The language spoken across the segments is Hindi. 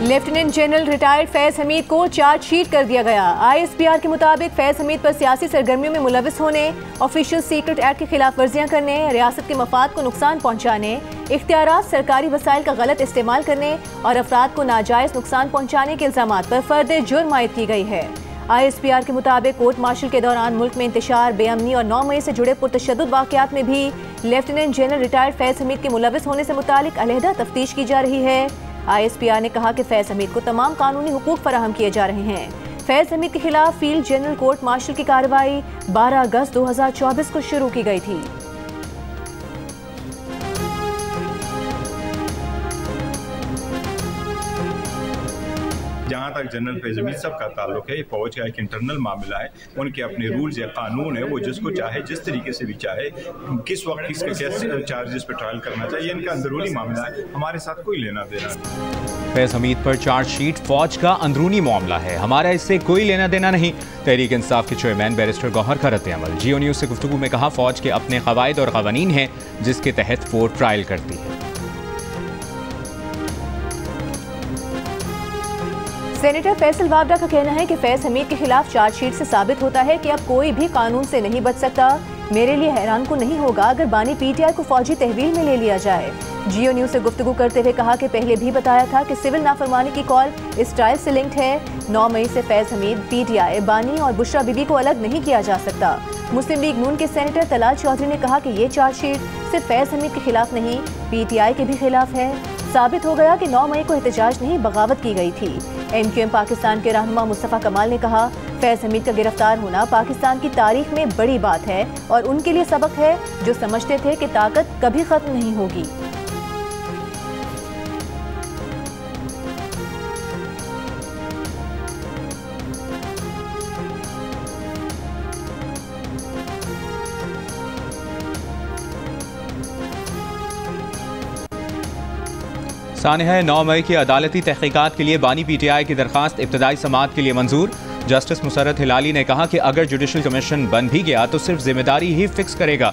Lieutenant general retired Faiz Hamid को चार्जशीट कर दिया गया। ISPR के मुताबिक फैज हमीद पर सियासी सरगर्मियों में मुलविस होने, ऑफिशियल सीक्रेट एक्ट की खिलाफ वर्जियाँ करने, रियासत के मफाद को नुकसान पहुँचाने, इख्तियारात सरकारी वसाइल का गलत इस्तेमाल करने और अफराद को नाजायज नुकसान पहुँचाने के इल्जामात पर फर्द जुर्म आयद की गई है। ISPR के मुताबिक कोर्ट मार्शल के दौरान मुल्क में इंतशार, बेअमनी और 9 मई से जुड़े पुरतशद्दुद वाक़यात में भी lieutenant general retired Faiz Hamid के मुलविस होने से मुतालिक अलहदा तफ्तीश की जा रही है। ISPR ने कहा कि फैज हमीद को तमाम कानूनी हुकूक फराहम किए जा रहे हैं। फैज हमीद के खिलाफ फील्ड जनरल कोर्ट मार्शल की कार्रवाई 12 अगस्त 2024 को शुरू की गई थी। जहाँ तक जनरल फैज हमीद साहब का ताल्लुक है, ये फौज का एक इंटरनल मामला है। उनके अपने रूल्स या कानून है, वो जिसको चाहे जिस तरीके से भी चाहे किस वक्त किसके कैसे चार्जेस पे ट्रायल करना चाहिए, इनका अंदरूनी मामला है, हमारे साथ कोई लेना देना नहीं। फैज हमीद पर चार्जशीट फौज का अंदरूनी मामला है, हमारा इससे कोई लेना देना नहीं। तहरीक इंसाफ के चेयरमैन बैरिस्टर गौहर का रद्द-ए-अमल। जियो न्यूज़ से गुफ्तगू में कहा, फौज के अपने कवायद और कवानीन हैं जिसके तहत वो ट्रायल करती है। सेनेटर फैसल वावडा का कहना है कि फैज हमीद के खिलाफ चार्जशीट से साबित होता है कि अब कोई भी कानून से नहीं बच सकता। मेरे लिए हैरान को नहीं होगा अगर बानी PTI को फौजी तहवील में ले लिया जाए। जियो न्यूज़ से गुफ्तगू करते हुए कहा कि पहले भी बताया था कि सिविल नाफरमानी की कॉल इस ट्रायल से लिंक्ड है। 9 मई से फैज हमीद, PTI, बानी और बुशरा बीबी को अलग नहीं किया जा सकता। मुस्लिम लीग नून के सेनेटर तलाल चौधरी ने कहा कि ये चार्जशीट सिर्फ फैज हमीद के खिलाफ नहीं, PTI के भी खिलाफ है। साबित हो गया कि 9 मई को एहतजाज नहीं, बगावत की गई थी। MQM पाकिस्तान के रहनुमा मुस्तफ़ा कमाल ने कहा, फैज हमीद का गिरफ्तार होना पाकिस्तान की तारीख में बड़ी बात है और उनके लिए सबक है जो समझते थे कि ताकत कभी खत्म नहीं होगी। सानिहा 9 मई की अदालती तहकीकात के लिए बानी PTI की दरखास्त इब्तदाई समाअत के लिए मंजूर। जस्टिस मुसर्रत हिलाली ने कहा कि अगर जुडिशल कमीशन बन भी गया तो सिर्फ जिम्मेदारी ही फिक्स करेगा।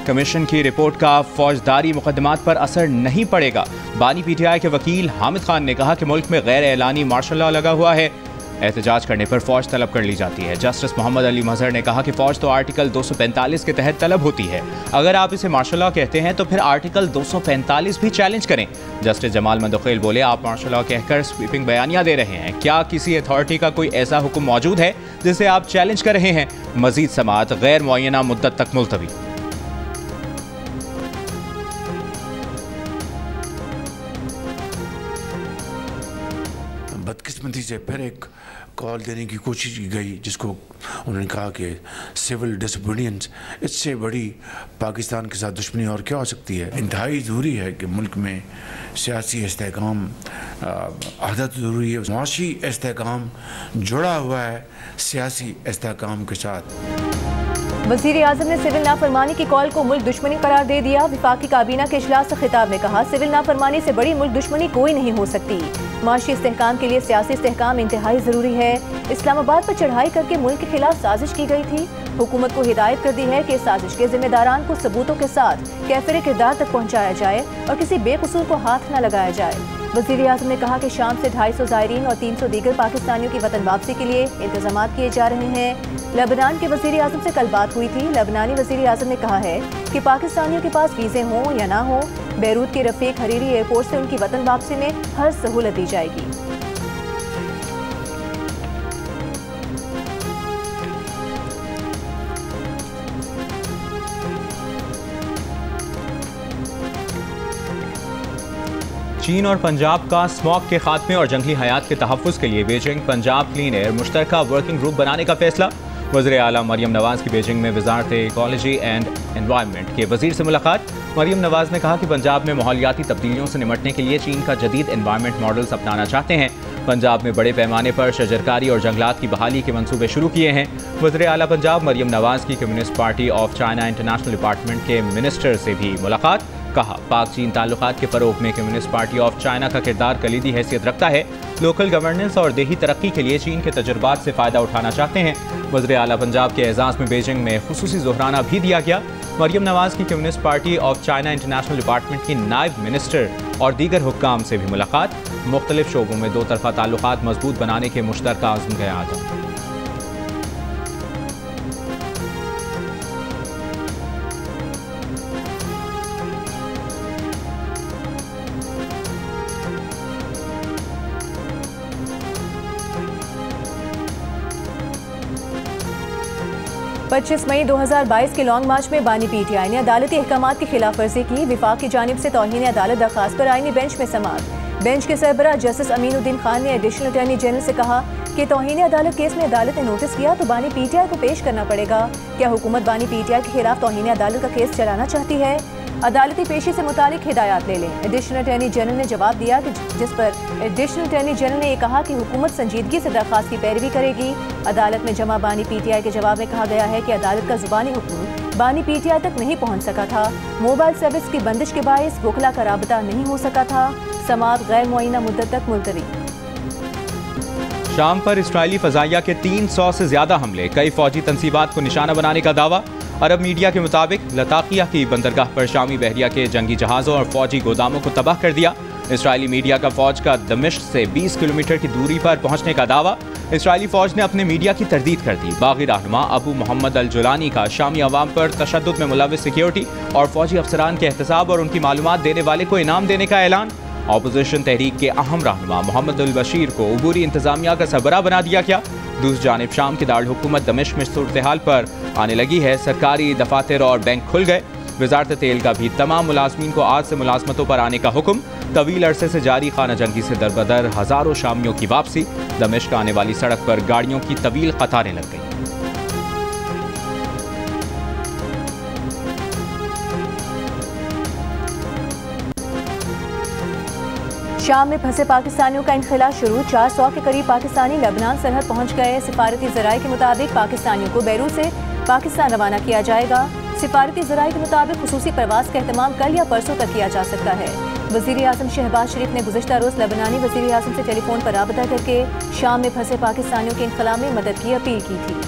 कमीशन की रिपोर्ट का फौजदारी मुकदमात पर असर नहीं पड़ेगा। बानी PTI के वकील हामिद खान ने कहा कि मुल्क में गैर एलानी मार्शल लॉ लगा हुआ है, एहतजाज करने पर फौज तलब कर ली जाती है। जस्टिस मोहम्मद अली मजहर ने कहा कि फौज तो आर्टिकल 245 के तहत तलब होती है, अगर आप इसे मार्शल लॉ कहते हैं तो फिर आर्टिकल 245 भी चैलेंज करें। जस्टिस जमाल मंदखेल बोले, आप मार्शल लॉ कहकर स्वीपिंग बयानियां दे रहे हैं, क्या किसी अथॉरिटी का कोई ऐसा हुक्म मौजूद है जिसे आप चैलेंज कर रहे हैं? मजीद समाअत गैर मुअय्यना मुद्दत तक मुलतवी। बदकिस्मती से फिर एक कॉल देने की कोशिश की गई, जिसको उन्होंने कहा कि सिविल डिसोबीडियंस, इससे बड़ी पाकिस्तान के साथ दुश्मनी और क्या हो सकती है। इंतहाई ज़रूरी है कि मुल्क में सियासी इस्तेहकाम आदत ज़रूरी है। मुआशी इस्तेहकाम जुड़ा हुआ है सियासी इस्तेहकाम के साथ। वज़ीर आज़म ने सिविल नाफरमानी की कॉल को मुल्क दुश्मनी करार दे दिया। वफाकी काबीना के इजलास से खिताब में कहा, सिविल नाफरमानी से बड़ी मुल्क दुश्मनी कोई नहीं हो सकती। माशी इस्तेहकाम के लिए सियासी इस्तेहकाम इंतहाई ज़रूरी है। इस्लामाबाद पर चढ़ाई करके मुल्क के खिलाफ साजिश की गई थी। हुकूमत को हिदायत कर दी है कि साजिश के जिम्मेदारान को सबूतों के साथ कैफिर किरदार तक पहुँचाया जाए और किसी बेकसूर को हाथ न लगाया जाए। वज़ीर आज़म ने कहा कि शाम से 250 ज़ायरीन और 300 दीगर पाकिस्तानियों की वतन वापसी के लिए इंतजाम किए जा रहे हैं। लेबनान के वज़ीर आज़म से कल बात हुई थी। लेबनानी वज़ीर आज़म ने कहा है कि पाकिस्तानियों के पास वीज़े हों या ना हो, बैरूत के रफ़ीक हरीरी एयरपोर्ट से उनकी वतन वापसी में हर सहूलत दी जाएगी। चीन और पंजाब का स्मॉग के खात्मे और जंगली हयात के तहफ़्फ़ुज़ के लिए बीजिंग पंजाब क्लीन एयर मुश्तरका वर्किंग ग्रुप बनाने का फैसला। वज़ीर आला मरियम नवाज़ की बीजिंग में वज़ारत इकोलॉजी एंड एनवायरनमेंट के वज़ीर से मुलाकात। मरियम नवाज़ ने कहा कि पंजाब में माहौलियाती तब्दीलियों से निमटने के लिए चीन का जदीद एनवायरनमेंट मॉडल्स अपनाना चाहते हैं। पंजाब में बड़े पैमाने पर शजरकारी और जंगलात की बहाली के मंसूबे शुरू किए हैं। वज़ीर आला पंजाब मरियम नवाज़ की communist party of China international department के मिनिस्टर से भी मुलाकात। कहा, पाक चीन ताल्लुकात के फ़रोग में कम्युनिस्ट पार्टी ऑफ चाइना का किरदार कलीदी हैसियत रखता है। लोकल गवर्नेंस और देही तरक्की के लिए चीन के तजुर्बात से फ़ायदा उठाना चाहते हैं। वज़ीर आला पंजाब के एजाज़ में बीजिंग में खुसूसी ज़ोहराना भी दिया गया। मरियम नवाज की communist party of China international department की नायब मिनिस्टर और दीगर हुक्काम से भी मुलाकात। मुख्तलिफ शोबों में दो तरफा ताल्लुकात मजबूत बनाने के मुश्तरका आज़म का आज़म। पच्चीस मई 2022 के लॉन्ग मार्च में बानी पीटीआई ने अदालती अहकामात की खिलाफ वर्जी की। विफाक की जानिब से तौहीन अदालत दरखास्त पर आईनी बेंच में समाअत। बेंच के सरबराह जस्टिस अमीनुद्दीन खान ने एडिशनल अटॉर्नी जनरल से कहा कि तौहीन अदालत केस में अदालत ने नोटिस किया तो बानी पीटीआई को पेश करना पड़ेगा। क्या हुकूमत बानी पीटीआई के खिलाफ तौहीन अदालत का केस चलाना चाहती है? अदालती पेशी से मुतालिक हिदायत ले लें। एडिशनल अटॉर्नी जनरल ने जवाब दिया कि जिस पर एडिशनल अटॉर्नी जनरल ने यह कहा कि हुकूमत संजीदगी से दरखास्त की पैरवी करेगी। अदालत में जमा बानी पीटीआई के जवाब में कहा गया है कि अदालत का जुबानी हुक्म बानी पीटीआई तक नहीं पहुंच सका था। मोबाइल सर्विस की बंदिश के बायस वकला का राबता नहीं हो सका था। समाअत गैर मुअय्यना मुद्दत तक मुलतवी। शाम पर इसराइली फजाइया के 300 से ज्यादा हमले, कई फौजी तंसीबात को निशाना बनाने का दावा। अरब मीडिया के मुताबिक लताकिया की बंदरगाह पर शामी बहरिया के जंगी जहाज़ों और फौजी गोदामों को तबाह कर दिया। इसराइली मीडिया का फौज का दमिश्क से 20 किलोमीटर की दूरी पर पहुंचने का दावा। इसराइली फौज ने अपने मीडिया की तरदीद कर दी। बागी रहनुमा अबू मोहम्मद अल जुलानी का शामी अवाम पर तशद्दुद में मुलव्विस सिक्योरिटी और फौजी अफसरान के एहतसाब और उनकी मालूमात देने वाले को इनाम देने का ऐलान। ऑपोजिशन तहरीक के अहम रहनुमा मोहम्मद अल बशीर को उबूरी इंतजामिया का सरबराह बना दिया गया। दूसरी जानिब शाम के दारुल हुकूमत दमिश्क में सूरत हाल पर आने लगी है। सरकारी दफातर और बैंक खुल गए। वजारत तेल का भी तमाम मुलाजमीन को आज से मुलाजमतों पर आने का हुक्म। तवील अरसे से जारी खाना जंगी से दरबदर हजारों शामियों की वापसी। दमिश्क आने वाली सड़क पर गाड़ियों की तवील कतारें लग गई। शाम में फंसे पाकिस्तानियों का इनखला शुरू। 400 के करीब पाकिस्तानी लेबनान सरहद पहुंच गए। सिफारती ज़राए के मुताबिक पाकिस्तानियों को बैरूत से पाकिस्तान रवाना किया जाएगा। सिफारती ज़राए के मुताबिक खुसूसी प्रवास का एहतमाम कल या परसों तक किया जा सकता है। वज़ीर आज़म शहबाज शरीफ ने गुज़िश्ता रोज़ लेबनानी वज़ीर आज़म से टेलीफोन पर राबता करके शाम में फंसे पाकिस्तानियों के इनखला में मदद की अपील की थी।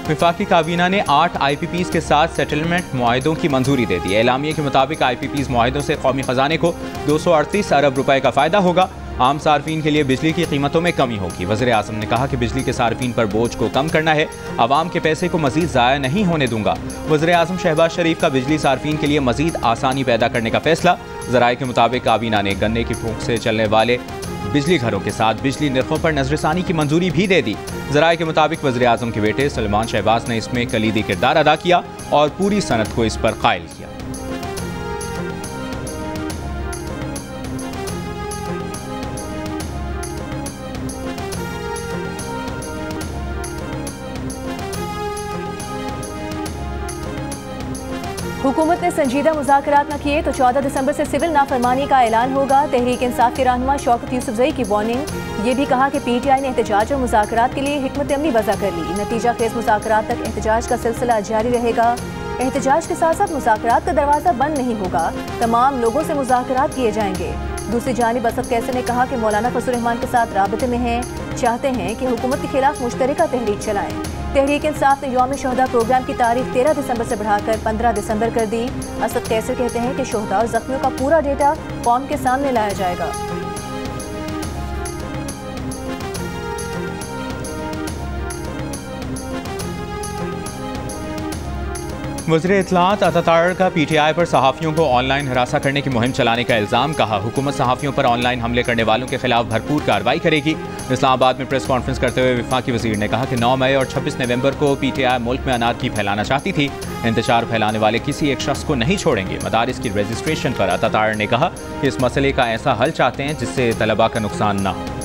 वफाकी काबीना ने 8 IPPs के साथ सेटलमेंट मुआहदों की मंजूरी दे दी। एलामिया के मुताबिक IPPs मुआहदों से कौमी खजाने को 238 अरब रुपए का फ़ायदा होगा। आम सार्फिन के लिए बिजली की कीमतों में कमी होगी। वज़ीर आज़म ने कहा कि बिजली के सार्फिन पर बोझ को कम करना है। आवाम के पैसे को मजीद ज़ाया नहीं होने दूंगा। वज़ीर आज़म शहबाज शरीफ का बिजली सार्फिन के लिए मजीद आसानी पैदा करने का फैसला। ज़राए के मुताबिक काबीना ने गन्ने की फूंक से चलने वाले बिजली घरों के साथ बिजली निर्खों पर नजरसानी की मंजूरी भी दे दी। ज़राए के मुताबिक वज़ीर आज़म के बेटे सलमान शहबाज ने इसमें कलीदी किरदार अदा किया और पूरी सनत को इस पर कायल किया। हुकूमत ने संजीदा मुज़ाकरात न किए तो 14 दिसंबर से सिविल नाफरमानी का ऐलान होगा। तहरीक इंसाफ के रहनुमा शौकत यूसुफजई की वार्निंग। ये भी कहा कि PTI ने एहतजाज और मुज़ाकरात के लिए हिकमत अमली वज़ा कर ली। नतीजा खेज़ मुज़ाकरात तक एहतजाज का सिलसिला जारी रहेगा। एहतजाज के साथ साथ मुज़ाकरात का दरवाज़ा बंद नहीं होगा। तमाम लोगों से मुज़ाकरात किए जाएंगे। दूसरी जानिब असद कैसर ने कहा कि मौलाना फजल रहमान के साथ राबते में हैं, चाहते हैं कि हुकूमत के खिलाफ मुश्तरका तहरीक चलाएं। तहरीक इंसाफ ने यौम शोहदा प्रोग्राम की तारीख 13 दिसंबर से बढ़ाकर 15 दिसंबर कर दी। असद कैसर कहते हैं कि शोहदा और जख्मियों का पूरा डेटा कौम के सामने लाया जाएगा। वज़ीर इत्तलात अतातार का PTI पर सहाफ़ियों को ऑनलाइन हरासा करने की मुहिम चलाने का इल्ज़ाम। कहा हुकूमत सहाफ़ियों पर ऑनलाइन हमले करने वालों के खिलाफ भरपूर कार्रवाई करेगी। इस्लामाबाद में प्रेस कॉन्फ्रेंस करते हुए वफाकी वज़ीर ने कहा कि 9 मई और 26 नवंबर को PTI मुल्क में अनारकी फैलाना चाहती थी। इंतशार फैलाने वाले किसी एक शख्स को नहीं छोड़ेंगे। मदारिस की रजिस्ट्रेशन पर अतातार ने कहा कि इस मसले का ऐसा हल चाहते हैं जिससे तलबा का नुकसान न हो।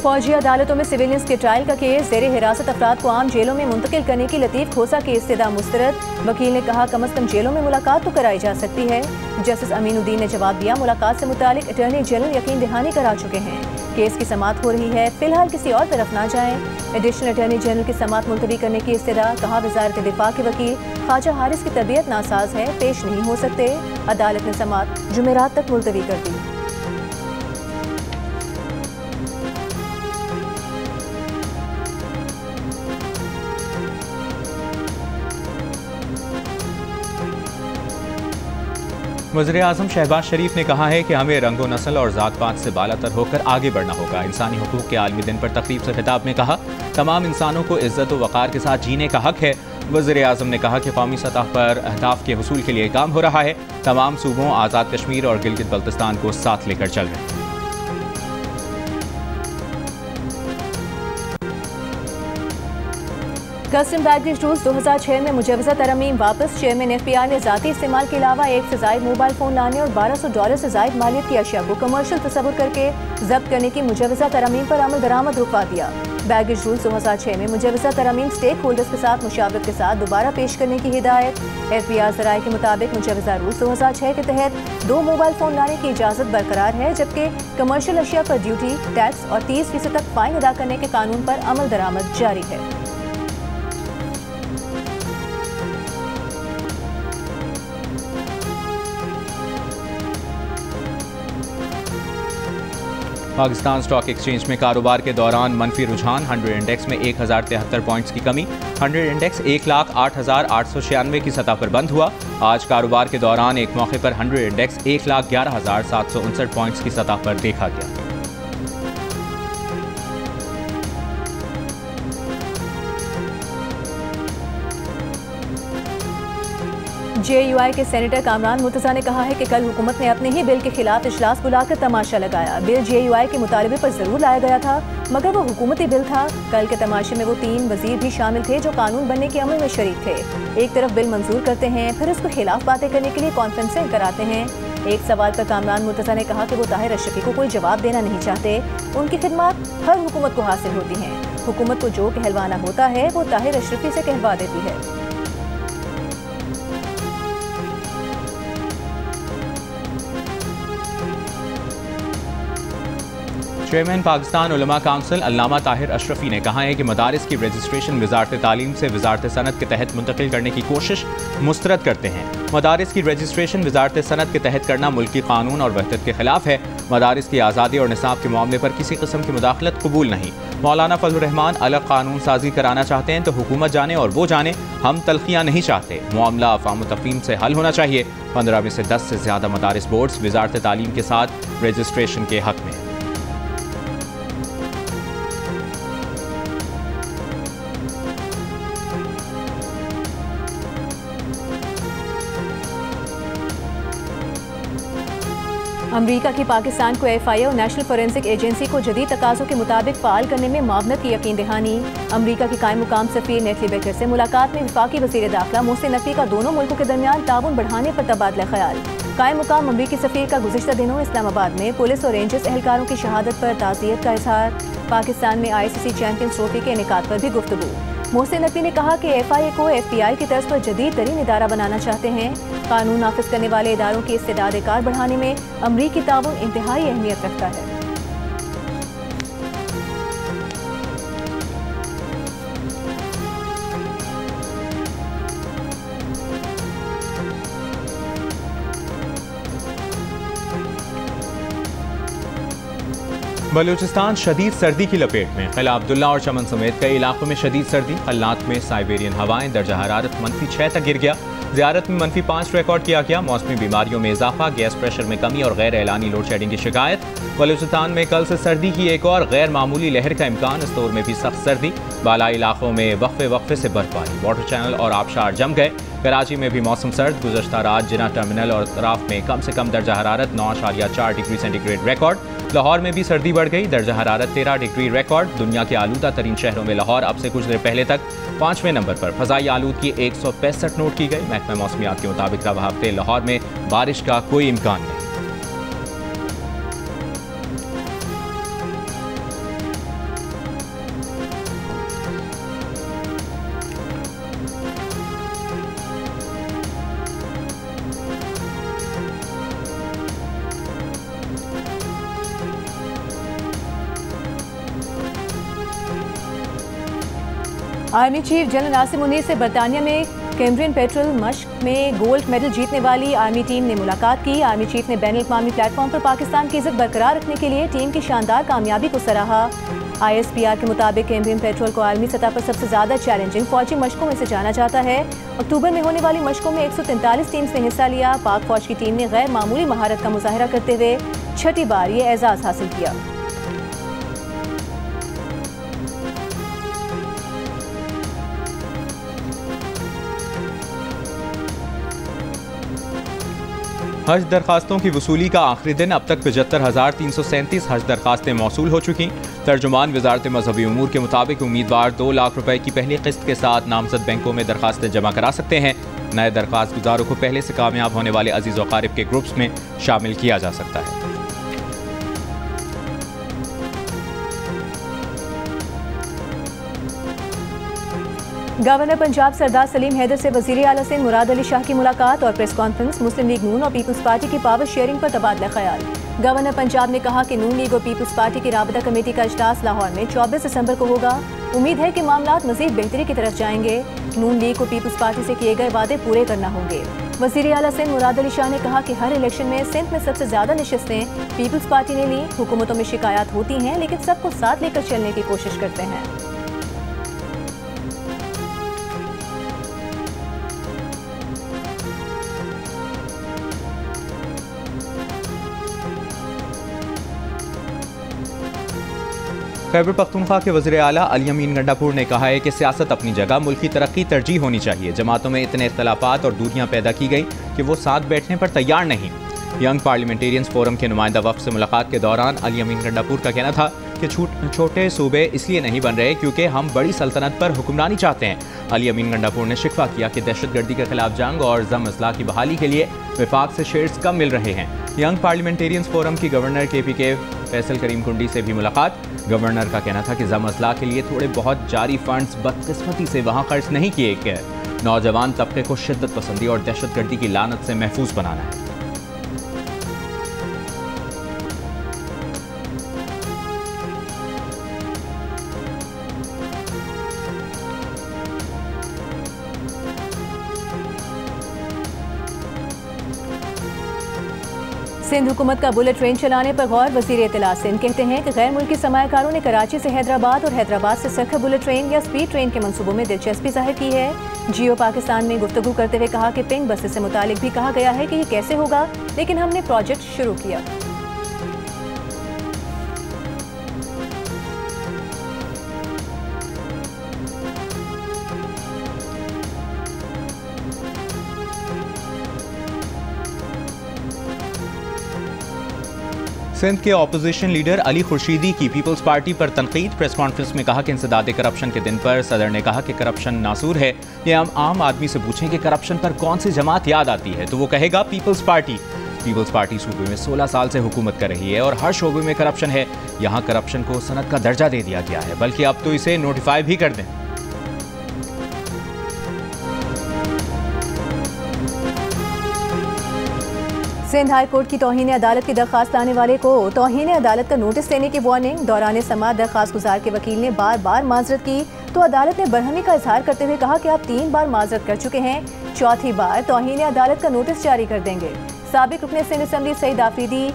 फौजी अदालतों में सिविलियंस के ट्रायल का केस। ज़ेरे हिरासत अफराद को आम जेलों में मुंतकिल करने की लतीफ़ खोसा की इस्तदा मुस्तरद। वकील ने कहा कम अज़ कम जेलों में मुलाकात तो कराई जा सकती है। जस्टिस अमीनुद्दीन ने जवाब दिया मुलाकात से मुतालिक अटॉर्नी जनरल यकीन दहानी करा चुके हैं। केस की समाअत हो रही है, फिलहाल किसी और तरफ ना जाएं। एडिशनल अटॉर्नी जनरल की समाअत मुलतवी करने की इस्तदा, कहा वजारत दिफा के वकील ख्वाजा हारिस की तबीयत नासाज है, पेश नहीं हो सकते। अदालत ने समाअत जुमेरात तक मुलतवी कर दी। वज़ीर-ए-आज़म शहबाज शरीफ ने कहा है कि हमें रंगो नस्ल और ज़ात पात से बालातर होकर आगे बढ़ना होगा। इंसानी हुकूक के आलमी दिन पर तकरीब से खिताब में कहा, तमाम इंसानों को इज़्ज़त व वक़ार के साथ जीने का हक है। वज़ीर-ए-आज़म ने कहा कि कौमी सतह पर अहदाफ के हुसूल के लिए काम हो रहा है। तमाम सूबों, आज़ाद कश्मीर और गिलगित बल्तिस्तान को साथ लेकर चल रहे हैं। कस्टम बैगेज रूल्स 2006 में मुजवज़ा तरमीम वापस। चेयरमैन FBI ने ज़ाती इस्तेमाल के अलावा 1 से ज़ायद मोबाइल फ़ोन लाने और $1200 से ज़ायद मालियत की अशिया को कमर्शियल तस्वुर करके जब्त करने की मुजवज़ा तरमीम पर अमल दरामद रुकवा दिया। बैगेज रूल्स 2006 में मुजवज़ा तरमीम स्टेक होल्डर्स के साथ मुशावरत के साथ दोबारा पेश करने की हिदायत। FBI ज़राए के मुताबिक मुजवज़ा रूल्स 2006 के तहत 2 मोबाइल फ़ोन लाने की इजाज़त बरकरार है, जबकि कमर्शियल अशिया पर ड्यूटी, टैक्स और 30% तक फ़ाइन अदा करने के कानून पर अमल दरामद जारी है। पाकिस्तान स्टॉक एक्सचेंज में कारोबार के दौरान मनफी रुझान। 100 इंडेक्स में 1073 पॉइंट्स की कमी। 100 इंडेक्स 1,08,896 की सतह पर बंद हुआ। आज कारोबार के दौरान एक मौके पर 100 इंडेक्स 1,11,759 पॉइंट्स की सतह पर देखा गया। JUI के सेनेटर कामरान मुर्तज़ा ने कहा है कि कल हुकूमत ने अपने ही बिल के खिलाफ इजलास बुलाकर तमाशा लगाया। बिल JUI के मुतालबे पर जरूर लाया गया था, मगर वो हुकूमती बिल था। कल के तमाशे में वो 3 वजीर भी शामिल थे जो कानून बनने के अमल में शरीक थे। एक तरफ बिल मंजूर करते हैं, फिर उसके खिलाफ बातें करने के लिए कॉन्फ्रेंसें कराते हैं। एक सवाल पर कामरान मुर्तज़ा ने कहा कि वो ताहिर अशरफी को कोई जवाब देना नहीं चाहते। उनकी खिदमत हर हुकूमत को हासिल होती हैं। हुकूमत को जो कहलवाना होता है वो ताहिर अशरफी से कहलवा देती है। चेयरमैन पाकिस्तान उलमा काउंसिल अल्लामा ताहिर अशरफी ने कहा है कि मदारिस की रजिस्ट्रेशन वजारत तालीम से वजारत सनत के तहत मुंतकिल करने की कोशिश मुस्तरद करते हैं। मदारिस की रजिस्ट्रेशन वजारत सनत के तहत करना मुल्की कानून और वहदत के खिलाफ है। मदारिस की आज़ादी और निसाब के मामले पर किसी किस्म की मुदाखलत कबूल नहीं। मौलाना फजलुर रहमान अलग कानून साजी कराना चाहते हैं तो हुकूमत जाने और वो जाने, हम तलखियाँ नहीं चाहते। मामला अफ़ाम तफ़हीम से हल होना चाहिए। 15 में से 10 से ज़्यादा मदारिस बोर्ड्स वजारत तालीम के साथ रजिस्ट्रेशन के हक में। अमरीका की पाकिस्तान को FIA और नेशनल फोरेंसिक एजेंसी को जदीद तकाज़ों के मुताबिक फ़ाल करने में मावनत की यकीन दहानी। अमरीका की कायम मुकाम सफ़ीर नेटली बेकर से मुलाकात में वफाकी वज़ीर दाखिला मोहसिन नकवी का दोनों मुल्कों के दरमियान ताउन बढ़ाने पर तबादला ख्याल। कायम मुकाम अमरीकी सफ़ीर का गुज़िश्ता दिनों इस्लामाबाद में पुलिस और रेंजर्स एहलकारों की शहादत पर ताज़ियत का इजहार। पाकिस्तान में ICC चैंपियंस ट्रॉफी के इनेकाद पर भी गुफ्तगू। मोहसिन नकवी ने कहा कि FIA को FBI की तर्ज पर जदीद तरीन इदारा बनाना चाहते हैं। कानून नाफिज करने वाले इदारों की इस्तेदाद कार बढ़ाने में अमरीकी ताउन इंतहाई अहमियत रखता है। बलूचिस्तान शदीद सर्दी की लपेट में। किला अब्दुल्ला और चमन समेत कई इलाकों में शदीद सर्दी। खल्लात में साइबेरियन हवाएं, दर्जा हरारत -6 तक गिर गया। ज़ियारत में -5 रिकॉर्ड किया गया। मौसमी बीमारियों में इजाफा, गैस प्रेशर में कमी और गैर एलानी लोड शेडिंग की शिकायत। बलूचिस्तान में कल से सर्दी की एक और गैर मामूली लहर का इम्कान। इस्तोर में भी सख्त सर्दी। बालाई इलाकों में वक्फे से बर्फबारी। वाटर चैनल और आबशार जम गए। कराची में भी मौसम सर्द। गुज़श्ता रात जिना टर्मिनल और अतराफ में कम से कम दर्जा हरारत 9.4 डिग्री सेंटीग्रेड रिकॉर्ड। लाहौर में भी सर्दी बढ़ गई। दर्जा हरारत 13 डिग्री रिकॉर्ड। दुनिया के आलूदा तरीन शहरों में लाहौर अब से कुछ देर पहले तक 5वें नंबर पर। फ़ज़ाई आलूदगी 165 नोट की गई। महकमा मौसमियात के मुताबिक रवा हफ्ते लाहौर में बारिश का कोई इम्कान नहीं। Army chief general Asim Munir से बरतानिया में कैम्ब्रियन पेट्रोल मश्क में गोल्ड मेडल जीतने वाली आर्मी टीम ने मुलाकात की। आर्मी चीफ ने बैनुल अक़वामी प्लेटफॉर्म पर पाकिस्तान की इज्जत बरकरार रखने के लिए टीम की शानदार कामयाबी को सराहा। ISPR के मुताबिक कैम्ब्रियन पेट्रोल को आर्मी सतह पर सबसे ज्यादा चैलेंजिंग फौजी मशकों में से जाना जाता है। अक्टूबर में होने वाली मशकों में 143 टीम्स ने हिस्सा लिया। पाक फौज की टीम ने गैर मामूली महारत का मुजाहरा करते हुए छठी बार ये एजाज हासिल किया। हज दरखास्तों की वसूली का आखिरी दिन, अब तक 75,337 हज दरखास्तें मौसूल हो चुकी। तर्जुमान वजारत मजहबी उमूर के मुताबिक उम्मीदवार 2 लाख रुपए की पहली किस्त के साथ नामजद बैंकों में दरखास्तें जमा करा सकते हैं। नए दरखास्त गुजारों को पहले से कामयाब होने वाले अजीज व क़ारिब के ग्रुप्स में शामिल किया जा सकता है। गवर्नर पंजाब सरदार सलीम हैदर से वज़ीर आला सिंध मुराद अली शाह की मुलाकात और प्रेस कॉन्फ्रेंस। मुस्लिम लीग नून और पीपल्स पार्टी की पावर शेयरिंग पर तबादला ख्याल। गवर्नर पंजाब ने कहा कि नून लीग और पीपल्स पार्टी की राबता कमेटी का इजलास लाहौर में 24 दिसंबर को होगा। उम्मीद है कि मामलात मजीद बेहतरी की तरफ जाएंगे। नून लीग को पीपल्स पार्टी से किए गए वादे पूरे करना होंगे। वज़ीर आला सिंध मुराद अली शाह ने कहा कि हर इलेक्शन में सिंध में सबसे ज्यादा नशिस्तें पीपल्स पार्टी ने ली। हुकूमतों में शिकायत होती हैं, लेकिन सबको साथ लेकर चलने की कोशिश करते हैं। खैबर पख्तूनख्वा के वज़ीर आला अली अमीन गंडापुर ने कहा है कि सियासत अपनी जगह, मुल्की तरक्की तरजीह होनी चाहिए। जमातों में इतने इख्तलाफात और दूरियां पैदा की गई कि वो साथ बैठने पर तैयार नहीं। यंग पार्लियामेंटेरियंस फोरम के नुमाइंदा वफ़द से मुलाकात के दौरान अली अमीन गंडापुर का कहना था कि छोटे सूबे इसलिए नहीं बन रहे क्योंकि हम बड़ी सल्तनत पर हुक्मरानी चाहते हैं। अली अमीन गंडापुर ने शिकवा किया कि दहशतगर्दी के खिलाफ जंग और जम असलाह की बहाली के लिए विफाक से शेयर्स कम मिल रहे हैं। यंग पार्लियामेंटेरियंस फोरम की गवर्नर KPK फैसल करीम कुंडी से भी मुलाकात। गवर्नर का कहना था कि जम असलाह के लिए थोड़े बहुत जारी फंड्स बदकिस्मती से वहाँ खर्च नहीं किए गए। नौजवान तबके को शिद्दत पसंदी और दहशतगर्दी की लानत से महफूज बनाना है। सिंध हुकूमत का बुलेट ट्रेन चलाने पर गौर। वज़ीर इत्तला सिंध कहते हैं कि गैर मुल्की सरमायाकारों ने कराची से हैदराबाद और हैदराबाद से सरखा बुलेट ट्रेन या स्पीड ट्रेन के मंसूबों में दिलचस्पी जाहिर की है। जियो पाकिस्तान में गुफ्तगू करते हुए कहा कि पिंक बसेस से मुतालिक भी कहा गया है कि ये कैसे होगा, लेकिन हमने प्रोजेक्ट शुरू किया। सिंध के ऑपोजिशन लीडर अली खुर्शीदी की पीपल्स पार्टी पर तनकीद। प्रेस कॉन्फ्रेंस में कहा कि इंसदाद करप्शन के दिन पर सदर ने कहा कि करप्शन नासूर है। ये हम आम आदमी से पूछें कि करप्शन पर कौन सी जमात याद आती है तो वो कहेगा पीपल्स पार्टी। पीपल्स पार्टी सूबे में 16 साल से हुकूमत कर रही है और हर शोबे में करप्शन है। यहाँ करप्शन को सनद का दर्जा दे दिया गया है, बल्कि अब तो इसे नोटिफाई भी कर दें। सिंध हाई कोर्ट की तौहीन अदालत की दरखास्त लाने वाले को तौहीन अदालत का नोटिस देने की वार्निंग। दौरान समाअत दरखास्त गुजार के वकील ने बार बार माजरत की तो अदालत ने बरहमी का इजहार करते हुए कहा कि आप 3 बार माजरत कर चुके हैं, चौथी बार तौहीन अदालत का नोटिस जारी कर देंगे। साबिक रुकने सिंध असम्बली सईद आफरीदी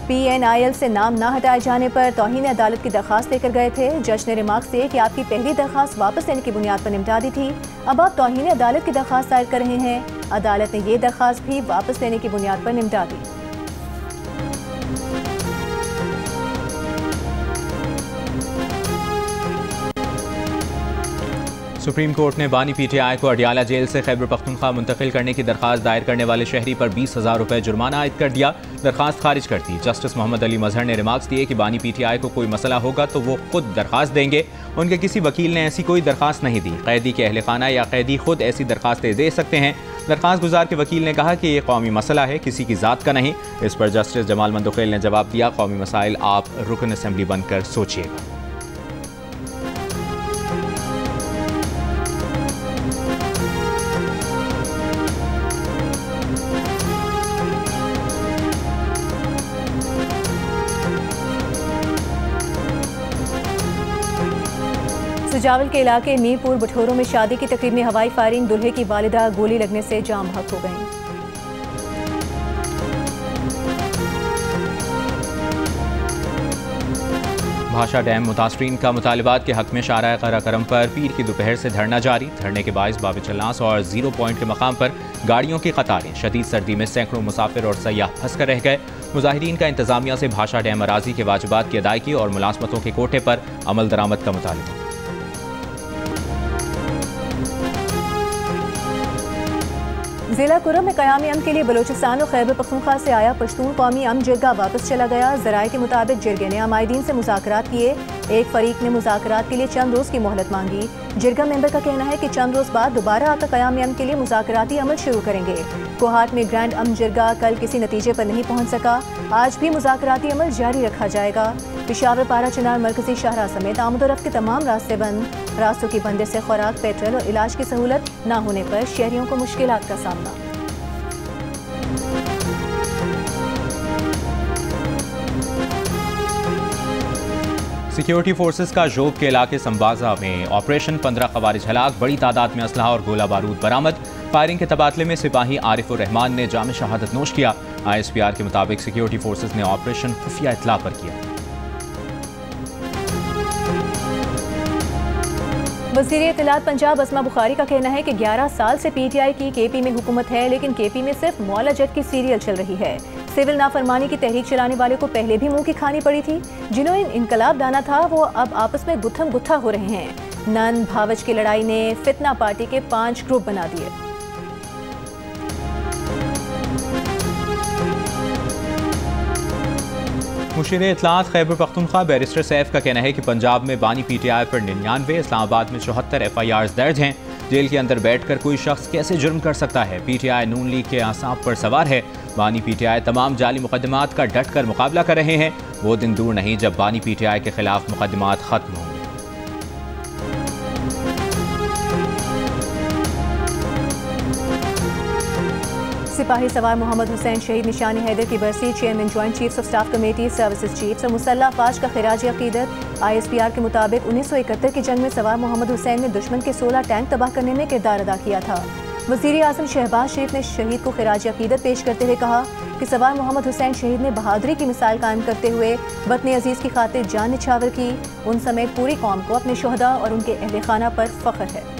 PNIL से नाम ना हटाए जाने पर तौहीन अदालत की दरखास्त लेकर गए थे। जज ने रिमार्क से कि आपकी पहली दरखास्त वापस लेने की बुनियाद पर निपटा दी थी, अब आप तौहीन अदालत की दरखास्त दायर कर रहे हैं। अदालत ने ये दरखास्त भी वापस लेने की बुनियाद पर निपटा दी। सुप्रीम कोर्ट ने बानी PTI को अडियाला जेल से खैबर पख्तूनख्वा मुंतकिल करने की दरखास्त दायर करने वाले शहरी पर 20,000 रुपये जुर्माना आयद कर दिया। दरखास्त खारिज कर दी। जस्टिस मोहम्मद अली मजहर ने रिमार्क्स दिए कि बानी PTI को कोई मसला होगा तो वो खुद दरखास्त देंगे। उनके किसी वकील ने ऐसी कोई दरखास्त नहीं दी। कैदी के अहल खाना या कैदी खुद ऐसी दरखास्तें दे सकते हैं। दरखास्त गुजार के वकील ने कहा कि ये कौमी मसला है, किसी की ज़ात का नहीं। इस पर जस्टिस जमाल मंदुखेल ने जवाब दिया, कौमी मसाइल आप रुकन असम्बली बनकर सोचिएगा। सुजावल के इलाके मीरपुर बठोरों में शादी की तकरीब में हवाई फायरिंग, दूल्हे की वालिदा गोली लगने से जाम बहक हो गईं। भाषा डैम मुतासरीन का मुतालिबात के हक में शारा कराकरम पर पीर की दोपहर से धरना जारी। धरने के बाइस बाब चलनास और 0 पॉइंट के मकाम पर गाड़ियों की कतारें। शदीद सर्दी में सैकड़ों मुसाफिर और सयाह फंस कर रह गए। मुजाहिरीन का इंतजामिया से भाषा डैम अराजी के वाजिबात की अदायगी और मुलाजमतों के कोटे पर अमल दरामद का मुतालिबा। जिला कुरम में क़यामी अमन के लिए बलोचिस्तान और खैबर पख्तूनख्वा से आया पश्तून कौमी अमन जिरगा वापस चला गया। ज़राए के मुताबिक जिरगे ने अमायदीन से मुज़ाकरात किए। एक फरीक ने मुज़ाकरात के लिए चंद रोज़ की मोहलत मांगी। जिरगा मेंबर का कहना है कि चंद रोज़ बाद दोबारा आकर क़यामी अमन के लिए मुज़ाकराती अमल शुरू करेंगे। कोहाट में ग्रैंड अमन जिरगा कल किसी नतीजे पर नहीं पहुँच सका। आज भी मुज़ाकराती अमल जारी रखा जाएगा। पेशावर पारा चिनार मरकजी शाहरा समेत आमदोरफ्त के तमाम रास्ते बंद। रास्तों की बंदी से खुराक, पेट्रोल और इलाज की सहूलत न होने पर शहरियों को मुश्किलात का सामना। सिक्योरिटी फोर्सेस का जोब के इलाके संबाजा में ऑपरेशन 15 खवारिज हलाक, बड़ी तादाद में असलहा और गोला बारूद बरामद। फायरिंग के तबादले में सिपाही आरिफुर रहमान ने जाम शहादत नोश किया। ISPR के मुताबिक सिक्योरिटी फोर्सेस ने ऑपरेशन खुफिया इत्तला पर किया। वज़ीर इत्तलात पंजाब अस्मा बुखारी का कहना है कि 11 साल से PTI की KP में हुकूमत है, लेकिन KP में सिर्फ मौला जट की सीरियल चल रही है। सिविल नाफरमानी की तहरीक चलाने वाले को पहले भी मुंह की खानी पड़ी थी। जिन्होंने इनकलाब डाला था वो अब आपस में गुत्थम गुत्था हो रहे हैं। नन भावच की लड़ाई ने फितना पार्टी के 5 ग्रुप बना दिए। मुशीर इत्तलात खैबर पख्तूनख्वा बैरिस्टर सैफ का कहना है कि पंजाब में बानी PTI पर 99, इस्लामाबाद में 74 FIRs दर्ज हैं। जेल के अंदर बैठकर कोई शख्स कैसे जुर्म कर सकता है? PTI नून लीग के आसाब पर सवार है। बानी PTI तमाम जाली मुकदमात का डट कर मुकाबला कर रहे हैं। वो दिन दूर नहीं जब बानी PTI के खिलाफ मुकदमात खत्म होंगे। सिपाही सवार मोहम्मद हुसैन शहीद निशानी हैदर की बरसी। Chairman joint chiefs of staff committee, services chiefs और मुसल्लह अफवाज का खिराज अकीदत। ISPR के मुताबिक 1971 की जंग में सवार मोहम्मद हुसैन ने दुश्मन के 16 टैंक तबाह करने में किरदार अदा किया था। वज़ीर आज़म शहबाज शरीफ ने शहीद को खिराज अकीदत पेश करते हुए कहा कि सवार मोहम्मद हुसैन शहीद ने बहादुरी की मिसाल कायम करते हुए वतन अजीज़ की खातिर जान निछावर की। उन समेत पूरी कौम को अपने शोहदा और उनके अहले खाना पर फख्र है।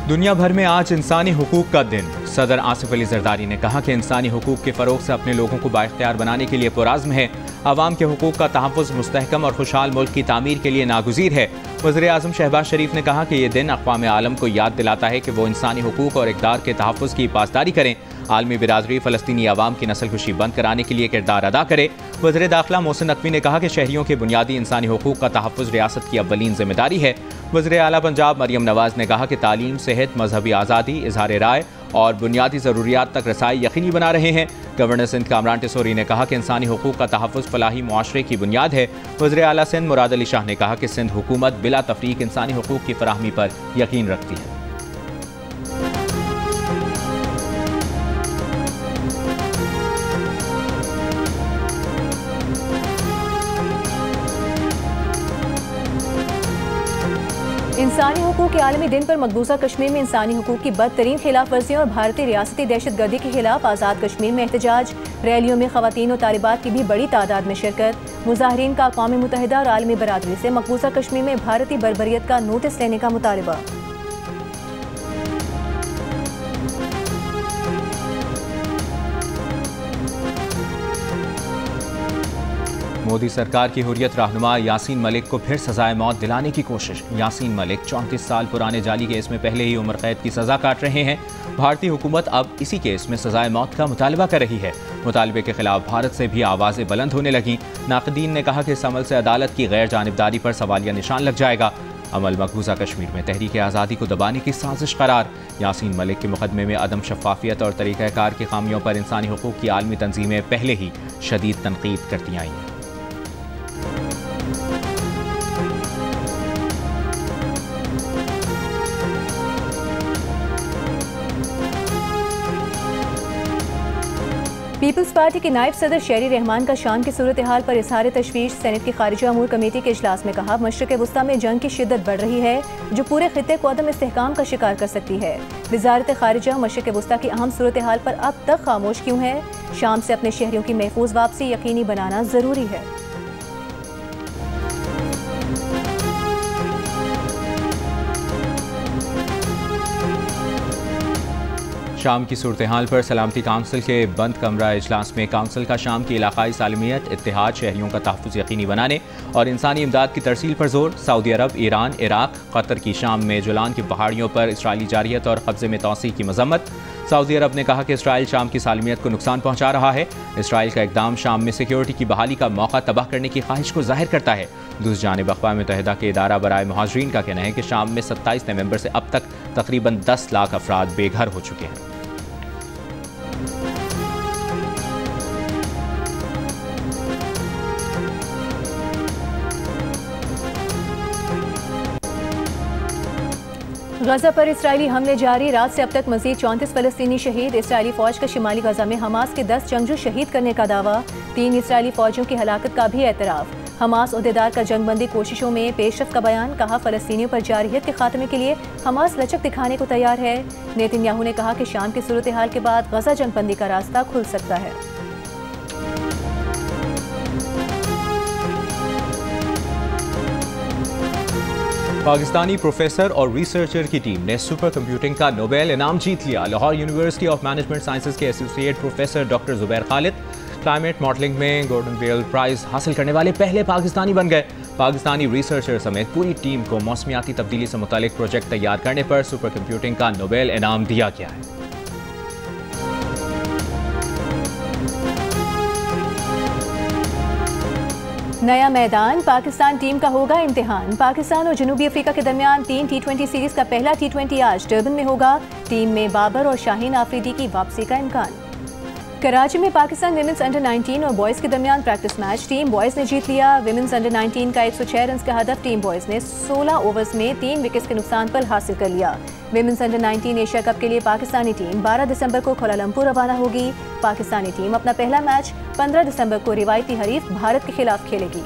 दुनिया भर में आज इंसानी हुकूक का दिन। सदर आसिफ अली जरदारी ने कहा कि इंसानी हुकूक के फ़रोग से अपने लोगों को बाइख्तियार बनाने के लिए पुराज़्म है। आवाम के हुकूक का तहफ़्फ़ुज़ मुस्तहकम और खुशहाल मुल्क की तामीर के लिए नागुज़ीर है। वज़ीर आज़म शहबाज शरीफ ने कहा कि ये दिन अक़वाम आलम को याद दिलाता है कि वो इंसानी हुकूक और इक़दार के तहफ़्फ़ुज़ की पासदारी करें। आलमी बिरादरी फ़लस्तीनी आवाम की नस्लकुशी बंद कराने के लिए किरदार अदा करे। वज़ीर दाखिला मोहसिन नकवी ने कहा कि शहरियों के बुनियादी इंसानी हुकूक का तहफ़्फ़ुज़ रियासत की अव्वलीन जिम्मेदारी है। वज़ीर आला पंजाब मरियम नवाज़ ने कहा कि तालीम, सेहत, मजहबी आज़ादी, इज़हार राय और बुनियादी ज़रूरियात तक रसाई यकीनी बना रहे हैं। गवर्नर सिंध कामरान टिसोरी ने कहा कि इंसानी हुकूक का तहफ़्फ़ुज़ फलाही मुआशरे की बुनियाद है। वज़ीर आला सिंध मुराद अली शाह ने कहा कि सिंध हुकूमत बिला तफरीक इंसानी हुकूक की फराहमी पर यकीन रखती है। इंसानी हुकूक के आलमी दिन पर मकबूजा कश्मीर में इंसानी हुकूक की बदतरीन खिलाफ वर्जियों और भारतीय रियासती दहशत गर्दी के खिलाफ आज़ाद कश्मीर में एहतजाज। रैलियों में ख़वातीन और तालिबात की भी बड़ी तादाद में शिरकत। मुजाहिरीन का अक़वाम मुत्तहिदा और आलमी बरादरी से मकबूजा कश्मीर में भारतीय बर्बरियत का नोटिस लेने का मुतालबा। मोदी सरकार की हुर्रियत रहनुमा यासीन मलिक को फिर सजाए मौत दिलाने की कोशिश। यासीन मलिक 34 साल पुराने जाली केस में पहले ही उम्र कैद की सजा काट रहे हैं। भारतीय हुकूमत अब इसी केस में सजाए मौत का मुतालबा कर रही है। मुतालबे के खिलाफ भारत से भी आवाज़ें बुलंद होने लगीं। नाक़दीन ने कहा कि इस अमल से अदालत की गैर जानिबदारी पर सवालिया निशान लग जाएगा। अमल मकबूजा कश्मीर में तहरीक आज़ादी को दबाने की साजिश करार। यासीन मलिक के मुकदमे में अदम शफाफियत और तरीक़ाकार की खामियों पर इंसानी हुकूक की आलमी तंजीमें पहले ही शदीद तनकीद करती आई हैं। पीपल्स पार्टी के नायब सदर शेरी रहमान का शाम की सूरत हाल पर इजहार तशवीश। सेनेट की खारिजा अमूर कमेटी के इजलास में कहा, मशरक़ वुस्ता में जंग की शिद्दत बढ़ रही है जो पूरे खित्ते को अदम इस्तेहकाम का शिकार कर सकती है। वजारत खारिजा मशरक़ वुस्ता की अहम सूरत हाल पर अब तक खामोश क्यों है? शाम से अपने शहरियों की महफूज वापसी यकीनी बनाना जरूरी है। शाम की सूरत हाल पर सलामती काउंसिल के बंद कमरा इजलास में काउंसिल का शाम की इलाकाई सालमियत, इत्तेहाद, शहरियों का तहफ़्फ़ुज़ यकीनी बनाने और इंसानी इमदाद की तरसील पर जोर। सऊदी अरब, ईरान, इराक, कतर की शाम में जुलान की पहाड़ियों पर इसराइली जारियत और कब्जे में तोसी की मजम्मत। सऊदी अरब ने कहा कि इसराइल शाम की सालमियत को नुकसान पहुंचा रहा है। इसराइल का इकदाम शाम में सिक्योरिटी की बहाली का मौका तबाह करने की ख्वाहिश को जाहिर करता है। दूसरी जानिब अक़वाम मुत्तहिदा के इदारा बराए मुहाजिरीन का कहना है कि शाम में 27 नवंबर से अब तक तकरीबन 10 लाख अफराद बेघर हो चुके हैं। गजा पर इसराइली हमले जारी। रात से अब तक मजीद 34 फलस्तीनी शहीद। इसराइली फौज का शिमाली गजा में हमास के 10 जंगजू शहीद करने का दावा। 3 इसराइली फौजियों की हलाकत का भी एतराफ़। हमास ओहदेदार का जंगबंदी कोशिशों में पेशरफ्त का बयान। कहा, फलस्तीनियों पर जारहियत के खात्मे के लिए हमास लचक दिखाने को तैयार है। नेतन्याहू ने कहा कि शाम की सूरत हाल के बाद गजा जंगबंदी का रास्ता खुल सकता है। पाकिस्तानी प्रोफेसर और रिसर्चर की टीम ने सुपर कंप्यूटिंग का नोबेल इनाम जीत लिया। Lahore university of management sciences के associate professor doctor Zubair Khalid climate modelling में गोल्डन बेल प्राइज हासिल करने वाले पहले पाकिस्तानी बन गए। पाकिस्तानी रिसर्चर समेत पूरी टीम को मौसमियाती तब्दीली से मुतालिक प्रोजेक्ट तैयार करने पर सुपर कंप्यूटिंग का नोबेल इनाम दिया गया है। नया मैदान, पाकिस्तान टीम का होगा इम्तिहान। पाकिस्तान और जनूबी अफ्रीका के दरमियान 3 T20 सीरीज का पहला T20 आज डर्बन में होगा। टीम में बाबर और शाहीन आफरीदी की वापसी का इम्कान। कराची में पाकिस्तान विमेंस अंडर 19 और बॉयज़ के दरमियान प्रैक्टिस मैच। टीम बॉयज़ ने जीत लिया। विमेंस अंडर 19 का 106 रन का हदफ टीम बॉयज़ ने 16 ओवर्स में 3 विकेट्स के नुकसान पर हासिल कर लिया। विमेंस अंडर 19 एशिया कप के लिए पाकिस्तानी टीम 12 दिसंबर को कोलालंपुर रवाना होगी। पाकिस्तानी टीम अपना पहला मैच 15 दिसंबर को रिवायती हरीफ भारत के खिलाफ खेलेगी।